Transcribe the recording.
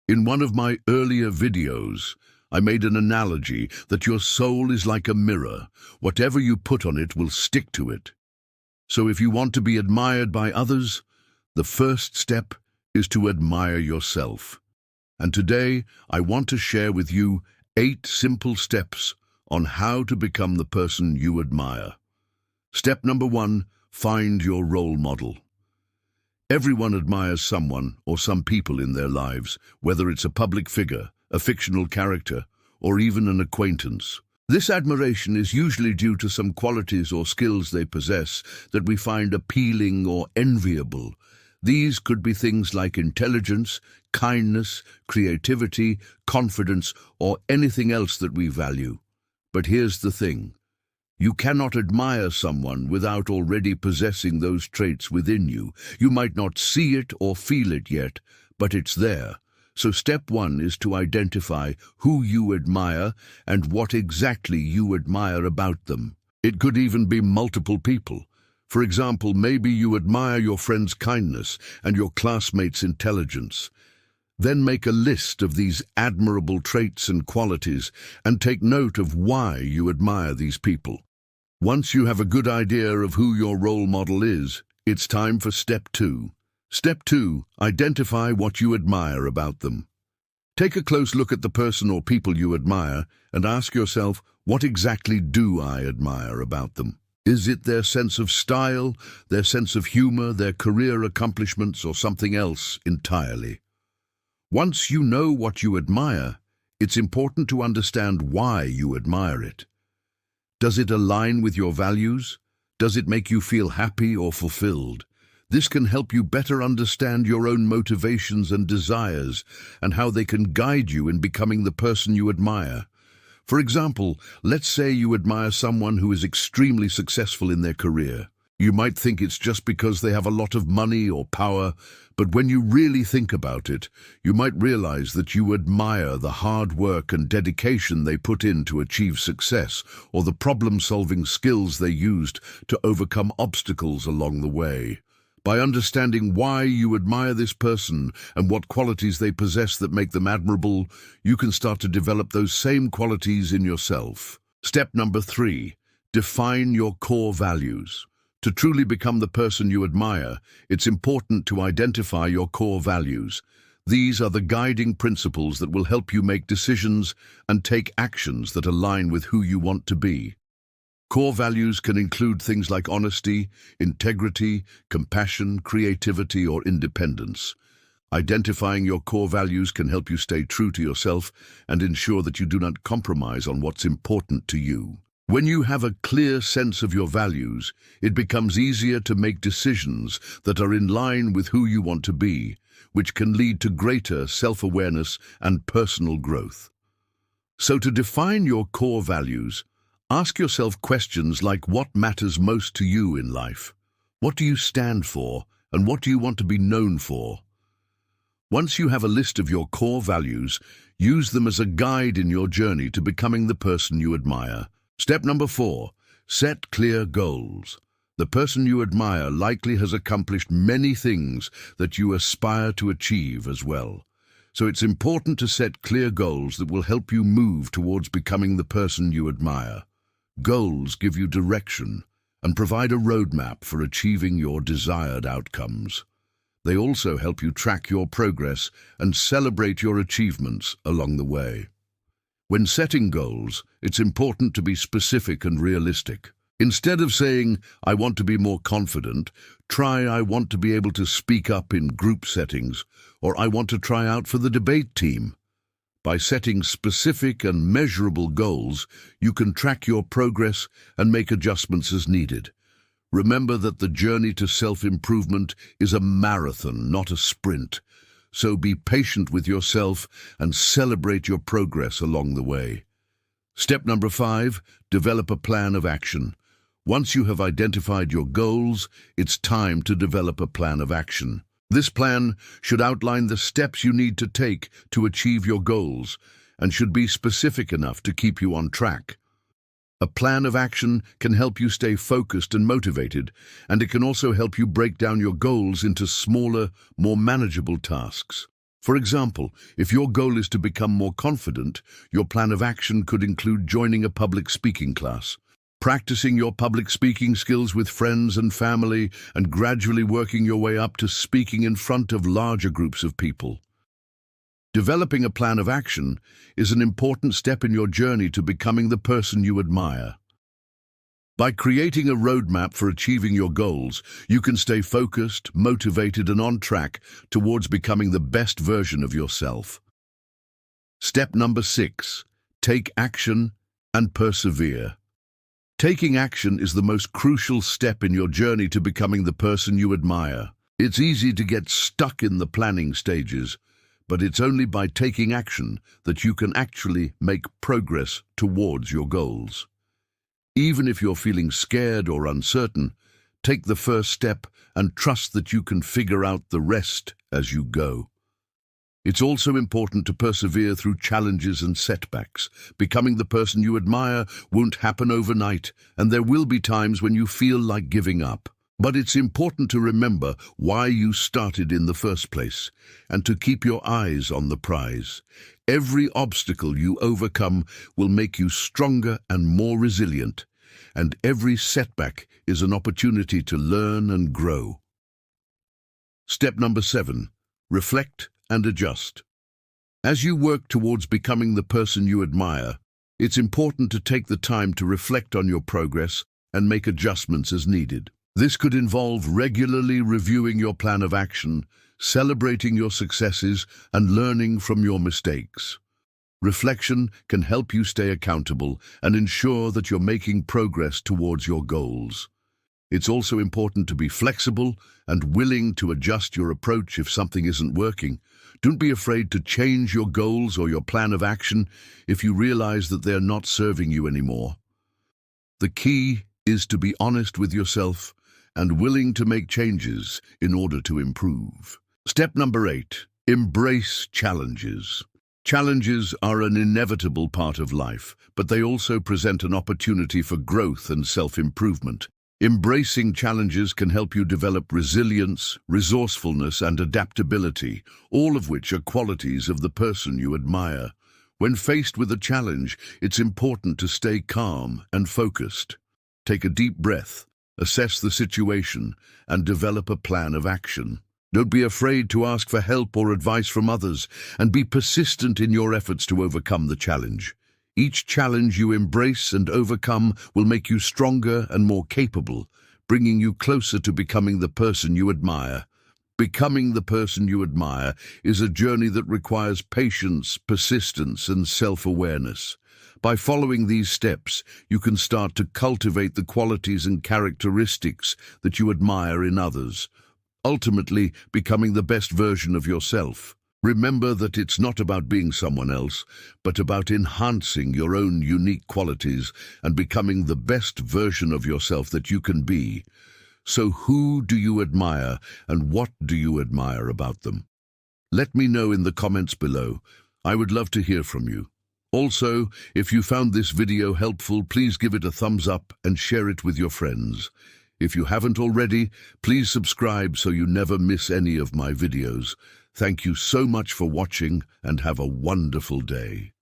In one of my earlier videos, I made an analogy that your soul is like a mirror. Whatever you put on it will stick to it. So if you want to be admired by others, the first step is to admire yourself. And today, I want to share with you 8 simple steps on how to become the person you admire. Step number 1, find your role model. Everyone admires someone or some people in their lives, whether it's a public figure, a fictional character, or even an acquaintance. This admiration is usually due to some qualities or skills they possess that we find appealing or enviable. These could be things like intelligence, kindness, creativity, confidence, or anything else that we value. But here's the thing. You cannot admire someone without already possessing those traits within you. You might not see it or feel it yet, but it's there. So step 1 is to identify who you admire and what exactly you admire about them. It could even be multiple people. For example, maybe you admire your friend's kindness and your classmate's intelligence. Then make a list of these admirable traits and qualities and take note of why you admire these people. Once you have a good idea of who your role model is, it's time for step 2. Step 2, identify what you admire about them. Take a close look at the person or people you admire and ask yourself, what exactly do I admire about them? Is it their sense of style, their sense of humor, their career accomplishments, or something else entirely? Once you know what you admire, it's important to understand why you admire it. Does it align with your values? Does it make you feel happy or fulfilled? This can help you better understand your own motivations and desires and how they can guide you in becoming the person you admire. For example, let's say you admire someone who is extremely successful in their career. You might think it's just because they have a lot of money or power, but when you really think about it, you might realize that you admire the hard work and dedication they put in to achieve success, or the problem-solving skills they used to overcome obstacles along the way. By understanding why you admire this person and what qualities they possess that make them admirable, you can start to develop those same qualities in yourself. Step number 3, define your core values. To truly become the person you admire, it's important to identify your core values. These are the guiding principles that will help you make decisions and take actions that align with who you want to be. Core values can include things like honesty, integrity, compassion, creativity, or independence. Identifying your core values can help you stay true to yourself and ensure that you do not compromise on what's important to you. When you have a clear sense of your values, it becomes easier to make decisions that are in line with who you want to be, which can lead to greater self-awareness and personal growth. So to define your core values, ask yourself questions like what matters most to you in life? What do you stand for, and what do you want to be known for? Once you have a list of your core values, use them as a guide in your journey to becoming the person you admire. Step number 4, set clear goals. The person you admire likely has accomplished many things that you aspire to achieve as well. So it's important to set clear goals that will help you move towards becoming the person you admire. Goals give you direction and provide a roadmap for achieving your desired outcomes. They also help you track your progress and celebrate your achievements along the way. When setting goals, it's important to be specific and realistic. Instead of saying, I want to be more confident, try I want to be able to speak up in group settings, or I want to try out for the debate team. By setting specific and measurable goals, you can track your progress and make adjustments as needed. Remember that the journey to self-improvement is a marathon, not a sprint. So be patient with yourself and celebrate your progress along the way. Step number 5, develop a plan of action. Once you have identified your goals, it's time to develop a plan of action. This plan should outline the steps you need to take to achieve your goals and should be specific enough to keep you on track. A plan of action can help you stay focused and motivated, and it can also help you break down your goals into smaller, more manageable tasks. For example, if your goal is to become more confident, your plan of action could include joining a public speaking class, practicing your public speaking skills with friends and family, and gradually working your way up to speaking in front of larger groups of people. Developing a plan of action is an important step in your journey to becoming the person you admire. By creating a roadmap for achieving your goals, you can stay focused, motivated, and on track towards becoming the best version of yourself. Step number 6. Take action and persevere. Taking action is the most crucial step in your journey to becoming the person you admire. It's easy to get stuck in the planning stages, but it's only by taking action that you can actually make progress towards your goals. Even if you're feeling scared or uncertain, take the first step and trust that you can figure out the rest as you go. It's also important to persevere through challenges and setbacks. Becoming the person you admire won't happen overnight, and there will be times when you feel like giving up. But it's important to remember why you started in the first place, and to keep your eyes on the prize. Every obstacle you overcome will make you stronger and more resilient, and every setback is an opportunity to learn and grow. Step number 7. Reflect and adjust. As you work towards becoming the person you admire, it's important to take the time to reflect on your progress and make adjustments as needed. This could involve regularly reviewing your plan of action, celebrating your successes, and learning from your mistakes. Reflection can help you stay accountable and ensure that you're making progress towards your goals. It's also important to be flexible and willing to adjust your approach if something isn't working. Don't be afraid to change your goals or your plan of action if you realize that they're not serving you anymore. The key is to be honest with yourself and willing to make changes in order to improve. Step number 8. Embrace challenges. Challenges are an inevitable part of life, but they also present an opportunity for growth and self-improvement. Embracing challenges can help you develop resilience, resourcefulness, and adaptability, all of which are qualities of the person you admire. When faced with a challenge, it's important to stay calm and focused. Take a deep breath, assess the situation, and develop a plan of action. Don't be afraid to ask for help or advice from others, and be persistent in your efforts to overcome the challenge. Each challenge you embrace and overcome will make you stronger and more capable, bringing you closer to becoming the person you admire. Becoming the person you admire is a journey that requires patience, persistence, and self-awareness. By following these steps, you can start to cultivate the qualities and characteristics that you admire in others, ultimately becoming the best version of yourself. Remember that it's not about being someone else, but about enhancing your own unique qualities and becoming the best version of yourself that you can be. So who do you admire, and what do you admire about them? Let me know in the comments below. I would love to hear from you. Also, if you found this video helpful, please give it a thumbs up and share it with your friends. If you haven't already, please subscribe so you never miss any of my videos. Thank you so much for watching, and have a wonderful day.